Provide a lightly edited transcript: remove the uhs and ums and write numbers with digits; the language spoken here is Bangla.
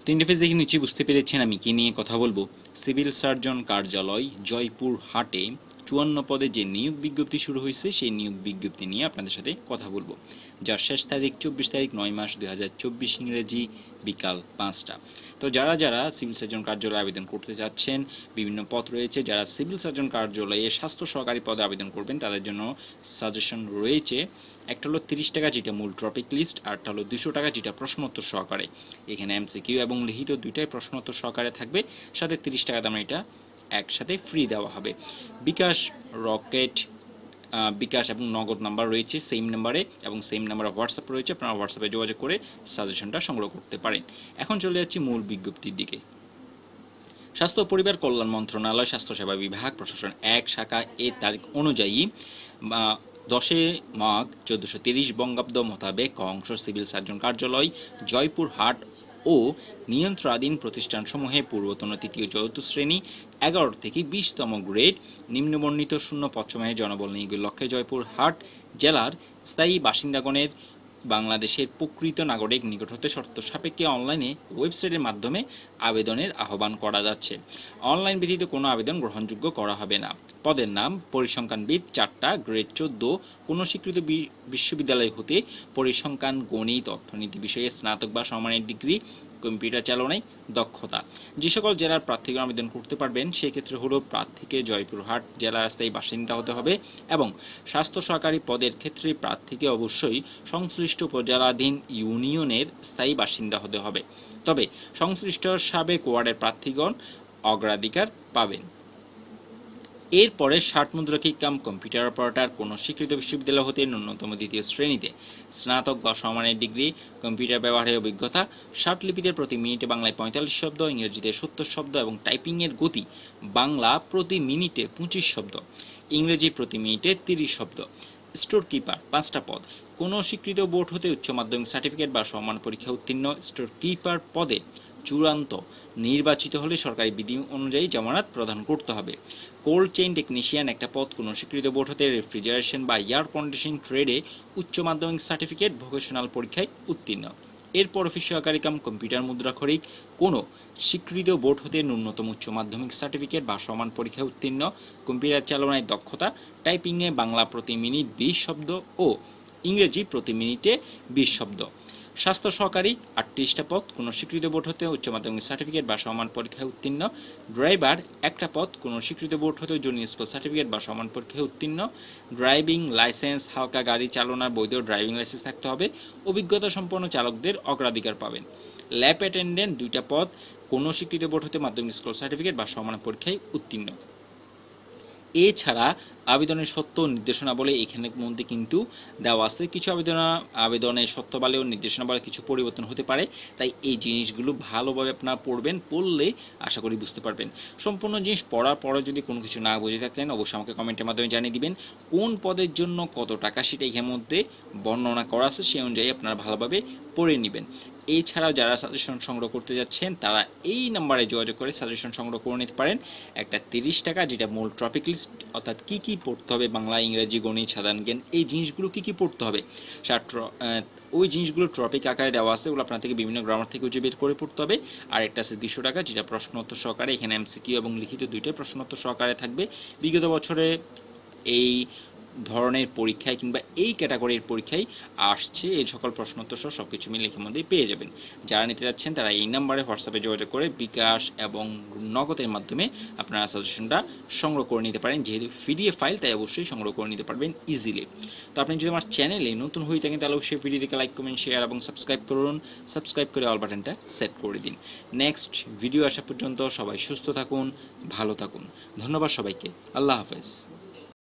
তো ইন্টারফেস দেখে নিচ্ছি, বুঝতে পেরেছেন আমি কি নিয়ে কথা বলবো। সিভিল সার্জন কার্যালয় জয়পুরহাটে 54 পদে যে নিয়োগ বিজ্ঞপ্তি শুরু হয়েছে সেই নিয়োগ বিজ্ঞপ্তি নিয়ে আপনাদের সাথে কথা বলবো, যার শেষ তারিখ 24 তারিখ 9 মাস 2024 ইংরেজি বিকাল 5টা। তো যারা যারা সিভিল সার্জন কার্যালয়ে আবেদন করতে যাচ্ছেন, বিভিন্ন পদ রয়েছে। যারা সিভিল সার্জন কার্যালয়ে স্বাস্থ্য সহকারী পদে আবেদন করবেন তাদের জন্য সাজেশন রয়েছে। একটা হলো 30 টাকা যেটা মূল টপিক লিস্ট, আরটা হলো 200 টাকা যেটা প্রশ্নোত্তর সহকারে। এখানে এমসিকিউ এবং লিখিত দুইটাই প্রশ্নোত্তর সহকারে থাকবে, সাথে 30 টাকা দামে এটা একসাথে ফ্রি দেওয়া হবে। বিকাশ, রকেট, বিকাশ এবং নগদ নাম্বার রয়েছে সেম নাম্বারে, এবং সেম নাম্বারে হোয়াটসঅ্যাপ রয়েছে। আপনারা হোয়াটসঅ্যাপে যোগাযোগ করে সাজেশনটা সংগ্রহ করতে পারেন। এখন চলে যাচ্ছি মূল বিজ্ঞপ্তির দিকে। স্বাস্থ্য ও পরিবার কল্যাণ মন্ত্রণালয় স্বাস্থ্যসেবা বিভাগ প্রশাসন 1 শাখা এর তারিখ অনুযায়ী 10 মাঘ 1430 বঙ্গাব্দ মোতাবেক অংশ সিভিল সার্জন কার্যালয় জয়পুরহাট ও নিয়ন্ত্রণাধীন প্রতিষ্ঠানসমূহে পূর্বতন তৃতীয় চতুর্থ শ্রেণী 11 থেকে 20তম গ্রেড নিম্নবর্ণিত শূন্য পদসমূহে জনবল নিয়োগের লক্ষ্যে জয়পুরহাট জেলার স্থায়ী বাসিন্দাগণের বাংলাদেশের প্রকৃত নাগরিক নিকট হতে শর্ত সাপেক্ষে অনলাইনে ওয়েবসাইটের মাধ্যমে আবেদনের আহ্বান করা যাচ্ছে। অনলাইন ব্যতীত কোনো আবেদন গ্রহণযোগ্য করা হবে না। পদের নাম পরিসংখ্যানবিদ 4টা, গ্রেড 14, কোনো স্বীকৃত বিশ্ববিদ্যালয় হতে পরিসংখ্যান, গণিত, অর্থনীতি বিষয়ে স্নাতক বা সমমানের ডিগ্রি, কম্পিউটার চালনায় দক্ষতা। যে সকল জেলার প্রার্থীগণ আবেদন করতে পারবেন সেক্ষেত্রে হলো প্রার্থীকে জয়পুরহাট জেলার স্থায়ী বাসিন্দা হতে হবে, এবং স্বাস্থ্য সহকারী পদের ক্ষেত্রে প্রার্থীকে অবশ্যই সংশ্লিষ্ট উপজেলাধীন ইউনিয়নের স্থায়ী বাসিন্দা হতে হবে। তবে সংশ্লিষ্ট সাবেক ওয়ার্ডের প্রার্থীগণ অগ্রাধিকার পাবেন। এরপরে 60 মুদ্রাকি কাম কম্পিউটার অপারেটর, কোনো স্বীকৃত বিশ্ববিদ্যালয় হতে ন্যূনতম দ্বিতীয় শ্রেণীতে স্নাতক বা সমমানের ডিগ্রি, কম্পিউটার ব্যবহারের অভিজ্ঞতা, 60 লিপিতে প্রতি মিনিটে বাংলায় 45 শব্দ, ইংরেজিতে 70 শব্দ এবং টাইপিংয়ের গতি বাংলা প্রতি মিনিটে 25 শব্দ, ইংরেজি প্রতি মিনিটে 30 শব্দ। স্টোর কিপার 5টা পদ, কোনো স্বীকৃত বোর্ড হতে উচ্চ মাধ্যমিক সার্টিফিকেট বা সমান পরীক্ষা উত্তীর্ণ স্টোর কিপার পদে চূড়ান্ত নির্বাচিত হলে সরকারি বিধি অনুযায়ী জামানত প্রদান করতে হবে। কোল্ড চেইন টেকনিশিয়ান 1টা পদ, কোনো স্বীকৃত বোর্ড হতে রেফ্রিজারেশন বা এয়ার কন্ডিশনিং ট্রেডে উচ্চ মাধ্যমিক সার্টিফিকেট ভোকেশনাল পরীক্ষায় উত্তীর্ণ। এরপর অফিস সহকারী কাম কম্পিউটার মুদ্রাক্ষরিক, কোনো স্বীকৃত বোর্ড হতে ন্যূনতম উচ্চ মাধ্যমিক সার্টিফিকেট বা সমান পরীক্ষায় উত্তীর্ণ, কম্পিউটার চালনায় দক্ষতা, টাইপিংয়ে বাংলা প্রতি মিনিট 20 শব্দ ও ইংরেজি প্রতি মিনিটে 20 শব্দ। স্বাস্থ্য সহকারী 38টা পদ, কোনো স্বীকৃত বোর্ড হতে উচ্চ মাধ্যমিক সার্টিফিকেট বা সমান পরীক্ষায় উত্তীর্ণ। ড্রাইভার 1টা পদ, কোনো স্বীকৃত বোর্ড হতে জুনিয়র স্কুল সার্টিফিকেট বা সমান পরীক্ষায় উত্তীর্ণ। ড্রাইভিং লাইসেন্স, হালকা গাড়ি চালানোর বৈধ ড্রাইভিং লাইসেন্স থাকতে হবে। অভিজ্ঞতা সম্পন্ন চালকদের অগ্রাধিকার পাবেন। ল্যাব অ্যাটেন্ডেন্ট 2টা পদ, কোনো স্বীকৃত বোর্ড হতে মাধ্যমিক স্কুল সার্টিফিকেট বা সমান পরীক্ষায় উত্তীর্ণ। এছাড়া আবেদনের সত্য নির্দেশনাবলী এখানের মধ্যে কিন্তু দেওয়া আছে। কিছু আবেদনের সত্যবলী ও নির্দেশনাবলী কিছু পরিবর্তন হতে পারে, তাই এই জিনিসগুলো ভালোভাবে আপনারা পড়বেন। পড়লে আশা করি বুঝতে পারবেন। সম্পূর্ণ জিনিস পড়ার পরে যদি কোনো কিছু না বুঝে থাকেন অবশ্যই আমাকে কমেন্টের মাধ্যমে জানিয়ে দিবেন। কোন পদের জন্য কত টাকা সেটা এখানের মধ্যে বর্ণনা করা আছে, সেই অনুযায়ী আপনারা ভালোভাবে পড়ে নেবেন। এছাড়াও যারা সাজেশন সংগ্রহ করতে যাচ্ছেন তারা এই নাম্বারে যোগাযোগ করে সাজেশন সংগ্রহ করে নিতে পারেন। একটা 30 টাকা যেটা মূল টপিক লিস্ট, অর্থাৎ কী কী পড়তে হবে বাংলা, ইংরেজি, গণিত, সাধারণ জ্ঞান, এই জিনিসগুলো কী কী পড়তে হবে ওই জিনিসগুলো টপিক আকারে দেওয়া আছে, ওগুলো আপনার থেকে বিভিন্ন গ্রামার থেকে খুঁজে বের করে পড়তে হবে। আর একটা আছে 200 টাকা যেটা প্রশ্নোত্তর সহকারে, এখানে এমসিকিউ এবং লিখিত দুইটাই প্রশ্নোত্তর সহকারে থাকবে। বিগত বছরে এই ধরনের পরীক্ষায় কিংবা এই ক্যাটাগরির পরীক্ষায় আসছে, এই সকল প্রশ্নোত্তর সহ সব কিছু মিলে লেখার মধ্যে পেয়ে যাবেন। যারা নিতে যাচ্ছেন তারা এই নাম্বারে হোয়াটসঅ্যাপে যোগাযোগ করে বিকাশ এবং নগদের মাধ্যমে আপনারা সাজেশনটা সংগ্রহ করে নিতে পারেন। যেহেতু পিডিএফ ফাইল তাই অবশ্যই সংগ্রহ করে নিতে পারবেন ইজিলি। তো আপনি যদি আমার চ্যানেলে নতুন হয়ে থাকেন তাহলে অবশ্যই ভিডিওটিকে লাইক, কমেন্ট, শেয়ার এবং সাবস্ক্রাইব করুন। সাবস্ক্রাইব করে অল বাটনটা সেট করে দিন। নেক্সট ভিডিও আসা পর্যন্ত সবাই সুস্থ থাকুন, ভালো থাকুন। ধন্যবাদ সবাইকে। আল্লাহ হাফেজ।